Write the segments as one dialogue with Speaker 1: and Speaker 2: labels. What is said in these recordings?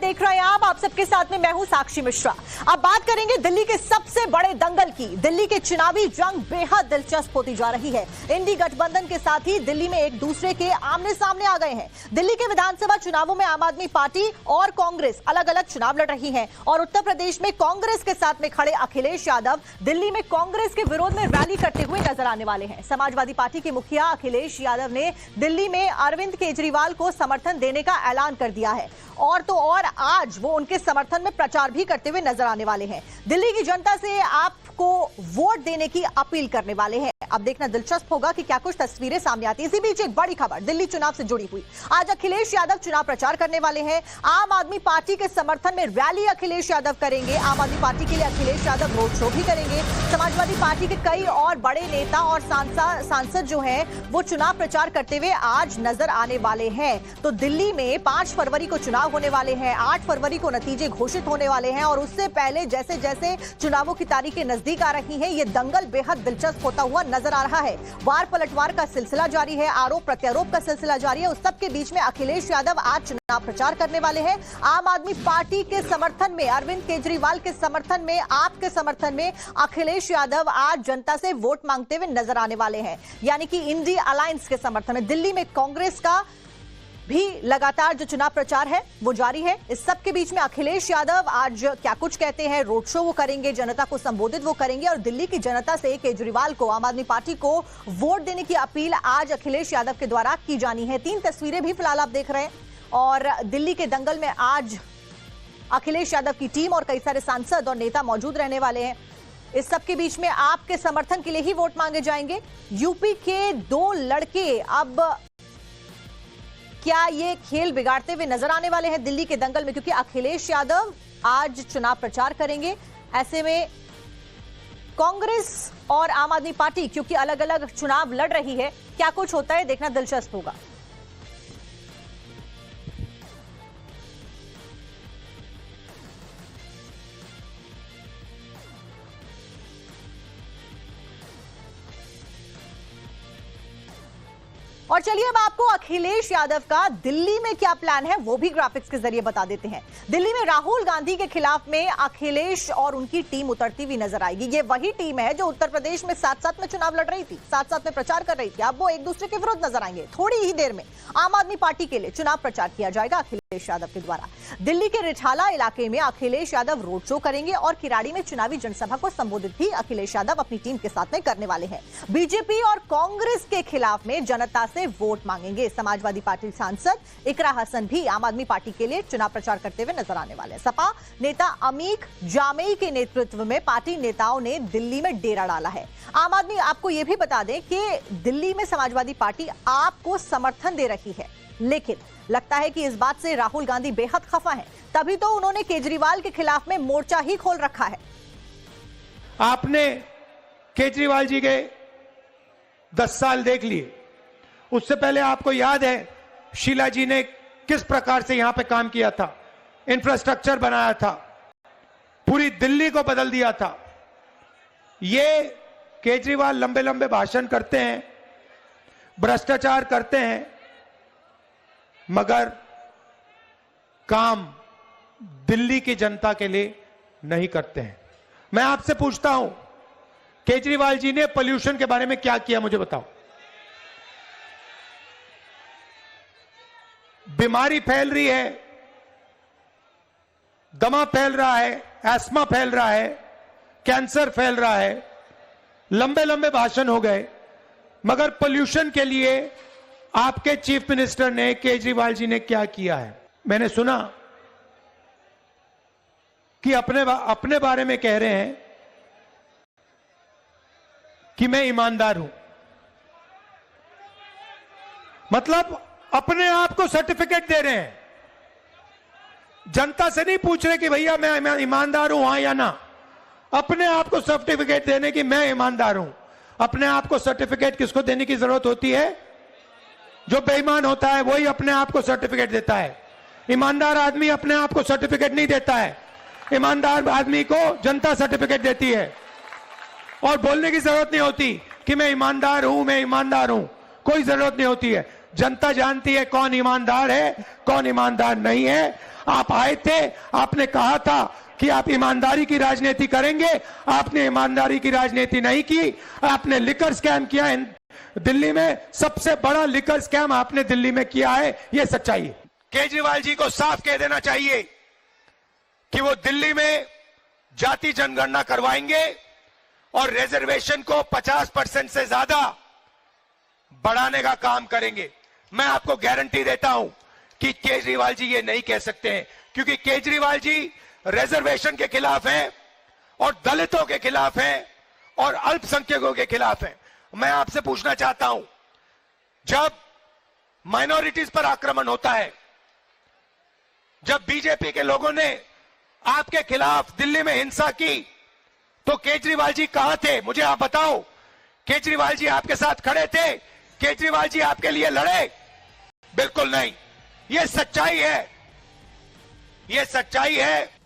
Speaker 1: देख रहे हैं आप सबके साथ में मैं हूं साक्षी मिश्रा। अब बात करेंगे दिल्ली के सबसे बड़े दंगल की। दिल्ली के चुनावी जंग बेहद दिलचस्प होती जा रही है। इंडी गठबंधन के साथ ही दिल्ली में एक दूसरे के आमने सामने आ गए हैं। दिल्ली के विधानसभा चुनावों में आम आदमी पार्टी और कांग्रेस अलग अलग चुनाव लड़ रही है और उत्तर प्रदेश में कांग्रेस के साथ में खड़े अखिलेश यादव दिल्ली में कांग्रेस के विरोध में रैली करते हुए नजर आने वाले हैं। समाजवादी पार्टी के मुखिया अखिलेश यादव ने दिल्ली में अरविंद केजरीवाल को समर्थन देने का ऐलान कर दिया है और तो और आज वो उनके समर्थन में प्रचार भी करते हुए नजर आने वाले हैं। दिल्ली की जनता से आपको वोट देने की अपील करने वाले हैं। अब देखना दिलचस्प होगा कि क्या कुछ तस्वीरें सामने आती हैं। इसी बीच एक बड़ी खबर दिल्ली चुनाव से जुड़ी हुई। आज अखिलेश यादव चुनाव प्रचार करने वाले हैं। आम आदमी पार्टी के समर्थन में रैली अखिलेश यादव करेंगे। आम आदमी पार्टी के लिए अखिलेश यादव रोड शो भी करेंगे। समाजवादी पार्टी के कई और बड़े नेता और सांसद जो हैं वो चुनाव प्रचार करते हुए आज नजर आने वाले हैं। तो दिल्ली में 5 फरवरी को चुनाव होने वाले हैं, 8 फरवरी को नतीजे घोषित होने वाले हैं और उससे पहले जैसे जैसे चुनावों की तारीखें नजदीक आ रही हैं, ये दंगल बेहद दिलचस्प होता हुआ नजर आ रहा है। वार पलटवार का सिलसिला जारी है, आरोप प्रत्यारोप का सिलसिला जारी है। उस सब के बीच में अखिलेश यादव आज चुनाव प्रचार करने वाले हैं। आम आदमी पार्टी के समर्थन में, अरविंद केजरीवाल के समर्थन में, आपके समर्थन में अखिलेश यादव आज जनता से वोट मांगते हुए नजर आने वाले हैं। यानी कि इंडी अलायंस के समर्थन में दिल्ली में कांग्रेस का भी लगातार जो चुनाव प्रचार है वो जारी है। इस सब के बीच में अखिलेश यादव आज क्या कुछ कहते हैं, रोड शो वो करेंगे, जनता को संबोधित वो करेंगे और दिल्ली की जनता से केजरीवाल को, आम आदमी पार्टी को वोट देने की अपील आज अखिलेश यादव के द्वारा की जानी है। 3 तस्वीरें भी फिलहाल आप देख रहे हैं और दिल्ली के दंगल में आज अखिलेश यादव की टीम और कई सारे सांसद और नेता मौजूद रहने वाले हैं। इस सब के बीच में आपके समर्थन के लिए ही वोट मांगे जाएंगे। यूपी के 2 लड़के अब क्या ये खेल बिगाड़ते हुए नजर आने वाले हैं दिल्ली के दंगल में, क्योंकि अखिलेश यादव आज चुनाव प्रचार करेंगे। ऐसे में कांग्रेस और आम आदमी पार्टी क्योंकि अलग अलग चुनाव लड़ रही है, क्या कुछ होता है देखना दिलचस्प होगा। और चलिए अब आपको अखिलेश यादव का दिल्ली में क्या प्लान है वो भी ग्राफिक्स के जरिए बता देते हैं। दिल्ली में राहुल गांधी के खिलाफ में अखिलेश और उनकी टीम उतरती हुई नजर आएगी। ये वही टीम है जो उत्तर प्रदेश में साथ-साथ में चुनाव लड़ रही थी, साथ-साथ में प्रचार कर रही थी। अब वो एक दूसरे के विरुद्ध नजर आएंगे। थोड़ी ही देर में आम आदमी पार्टी के लिए चुनाव प्रचार किया जाएगा अखिलेश यादव के द्वारा। दिल्ली के रिठाला इलाके में अखिलेश यादव रोड शो करेंगे और किराड़ी में चुनावी जनसभा को संबोधित भी अखिलेश यादव अपनी टीम के साथ में करने वाले हैं। बीजेपी और कांग्रेस के खिलाफ में जनता से वोट मांगेंगे। समाजवादी पार्टी सांसद इकरा हसन भी आम आदमी पार्टी के लिए चुनाव प्रचार करते हुए नजर आने वाले हैं। सपा नेता अमीक जामेई के नेतृत्व में पार्टी नेताओं ने दिल्ली में डेरा डाला है। आम आदमी, आपको यह भी बता दें कि दिल्ली में समाजवादी पार्टी आपको समर्थन दे रही है, लेकिन लगता है कि इस बात से राहुल गांधी बेहद खफा हैं। तभी तो उन्होंने केजरीवाल के खिलाफ में मोर्चा ही खोल रखा है।
Speaker 2: आपने केजरीवाल जी के 10 साल देख लिए। उससे पहले आपको याद है शीला जी ने किस प्रकार से यहां पे काम किया था, इंफ्रास्ट्रक्चर बनाया था, पूरी दिल्ली को बदल दिया था। ये केजरीवाल लंबे लंबे भाषण करते हैं, भ्रष्टाचार करते हैं, मगर काम दिल्ली की जनता के लिए नहीं करते हैं। मैं आपसे पूछता हूं, केजरीवाल जी ने पोल्यूशन के बारे में क्या किया, मुझे बताओ। बीमारी फैल रही है, दमा फैल रहा है, एस्मा फैल रहा है, कैंसर फैल रहा है। लंबे लंबे भाषण हो गए, मगर पोल्यूशन के लिए आपके चीफ मिनिस्टर ने, केजरीवाल जी ने क्या किया है? मैंने सुना कि अपने बारे में कह रहे हैं कि मैं ईमानदार हूं। मतलब अपने आप को सर्टिफिकेट दे रहे हैं, जनता से नहीं पूछ रहे कि भैया मैं ईमानदार हूं हां या ना। अपने आप को सर्टिफिकेट देने की मैं ईमानदार हूं। अपने आप को सर्टिफिकेट किसको देने की जरूरत होती है? जो बेईमान होता है वही अपने आप को सर्टिफिकेट देता है। ईमानदार आदमी अपने आप को सर्टिफिकेट नहीं देता है। ईमानदार आदमी को जनता सर्टिफिकेट देती है और बोलने की जरूरत नहीं होती कि मैं ईमानदार हूं, मैं ईमानदार हूं। कोई जरूरत नहीं होती है। जनता जानती है कौन ईमानदार है, कौन ईमानदार नहीं है। आप आए थे, आपने कहा था कि आप ईमानदारी की राजनीति करेंगे, आपने ईमानदारी की राजनीति नहीं की, आपने लिकर स्कैम किया। दिल्ली में सबसे बड़ा लिकर स्कैम आपने दिल्ली में किया है, यह सच्चाई है। केजरीवाल जी को साफ कह देना चाहिए कि वो दिल्ली में जाति जनगणना करवाएंगे और रिजर्वेशन को 50% से ज्यादा बढ़ाने का काम करेंगे। मैं आपको गारंटी देता हूं कि केजरीवाल जी ये नहीं कह सकते हैं, क्योंकि केजरीवाल जी रिजर्वेशन के खिलाफ हैं और दलितों के खिलाफ हैं और अल्पसंख्यकों के खिलाफ हैं। मैं आपसे पूछना चाहता हूं, जब माइनॉरिटीज पर आक्रमण होता है, जब बीजेपी के लोगों ने आपके खिलाफ दिल्ली में हिंसा की, तो केजरीवाल जी कहां थे? मुझे आप बताओ। केजरीवाल जी आपके साथ खड़े थे? केजरीवाल जी आपके लिए लड़े? बिल्कुल नहीं। यह सच्चाई है, यह सच्चाई है।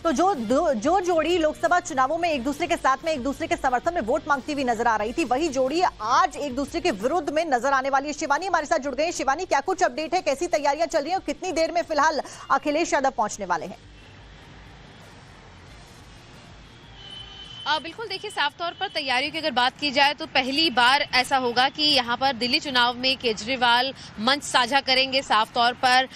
Speaker 1: तो जो जोड़ी लोकसभा चुनावों में एक दूसरे के साथ में एक दूसरे के समर्थन में वोट मांगती हुई नजर आ रही थी, वही जोड़ी आज एक दूसरे के विरुद्ध में नजर आने वाली है। शिवानी हमारे साथ जुड़ गई है। शिवानी, क्या कुछ अपडेट है? कैसी तैयारियां चल रही हैं और कितनी देर में फिलहाल अखिलेश यादव पहुंचने वाले हैं?
Speaker 3: बिल्कुल, देखिए, साफ तौर पर तैयारियों की अगर बात की जाए तो पहली बार ऐसा होगा कि यहाँ पर दिल्ली चुनाव में केजरीवाल मंच साझा करेंगे साफ तौर पर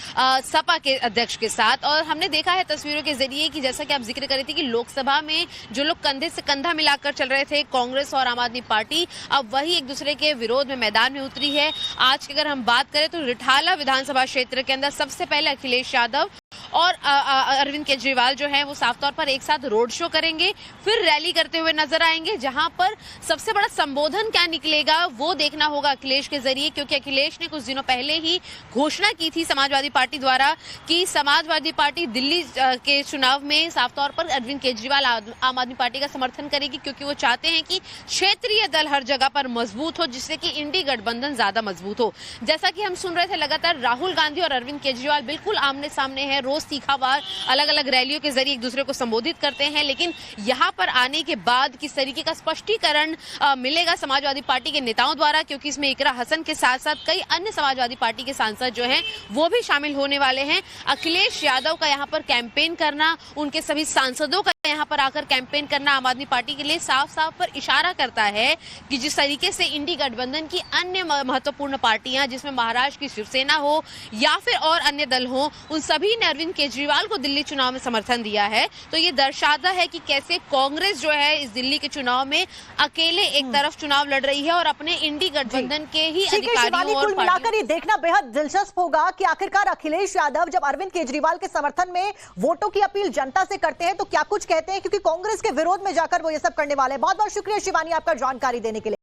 Speaker 3: सपा के अध्यक्ष के साथ। और हमने देखा है तस्वीरों के जरिए कि जैसा कि आप जिक्र कर रही थी कि लोकसभा में जो लोग कंधे से कंधा मिलाकर चल रहे थे, कांग्रेस और आम आदमी पार्टी, अब वही एक दूसरे के विरोध में मैदान में उतरी है। आज की अगर हम बात करें तो रिठाला विधानसभा क्षेत्र के अंदर सबसे पहले अखिलेश यादव और अरविंद केजरीवाल जो है वो साफ तौर पर एक साथ रोड शो करेंगे, फिर रैली करते हुए नजर आएंगे। जहां पर सबसे बड़ा संबोधन क्या निकलेगा वो देखना होगा अखिलेश के जरिए, क्योंकि अखिलेश ने कुछ दिनों पहले ही घोषणा की थी समाजवादी पार्टी द्वारा कि समाजवादी पार्टी दिल्ली के चुनाव में साफ तौर पर अरविंद केजरीवाल आम आदमी पार्टी का समर्थन करेगी, क्योंकि वो चाहते हैं कि क्षेत्रीय दल हर जगह पर मजबूत हो, जिससे कि इंडी गठबंधन ज्यादा मजबूत हो। जैसा कि हम सुन रहे थे, लगातार राहुल गांधी और अरविंद केजरीवाल बिल्कुल आमने सामने है, रोज तीखावार अलग अलग रैलियों के जरिए एक दूसरे को संबोधित करते हैं। लेकिन यहाँ पर आने के बाद किस तरीके का स्पष्टीकरण मिलेगा समाजवादी पार्टी के नेताओं द्वारा, क्योंकि इसमें इकरा हसन के साथ साथ कई अन्य समाजवादी पार्टी के सांसद जो हैं वो भी शामिल होने वाले हैं। अखिलेश यादव का यहाँ पर कैंपेन करना, उनके सभी सांसदों का यहाँ पर आकर कैंपेन करना आम आदमी पार्टी के लिए साफ साफ पर इशारा करता है कि जिस तरीके से इंडी गठबंधन की अन्य महत्वपूर्ण पार्टियां, जिसमें महाराष्ट्र की शिवसेना हो या फिर और अन्य दल हो, उन सभी ने अरविंद केजरीवाल को दिल्ली चुनाव में समर्थन दिया है। तो ये दर्शाता है कि कैसे कांग्रेस जो है इस दिल्ली के चुनाव में अकेले एक तरफ चुनाव लड़ रही है और अपने इंडी गठबंधन के ही अधिकारियों और
Speaker 1: कुल मिलाकर ये देखना बेहद दिलचस्प होगा कि आखिरकार अखिलेश यादव जब अरविंद केजरीवाल के समर्थन में वोटों की अपील जनता से करते हैं तो क्या कुछ कहते हैं, क्योंकि कांग्रेस के विरोध में जाकर वो ये सब करने वाले हैं। बहुत बहुत शुक्रिया शिवानी आपका जानकारी देने के लिए।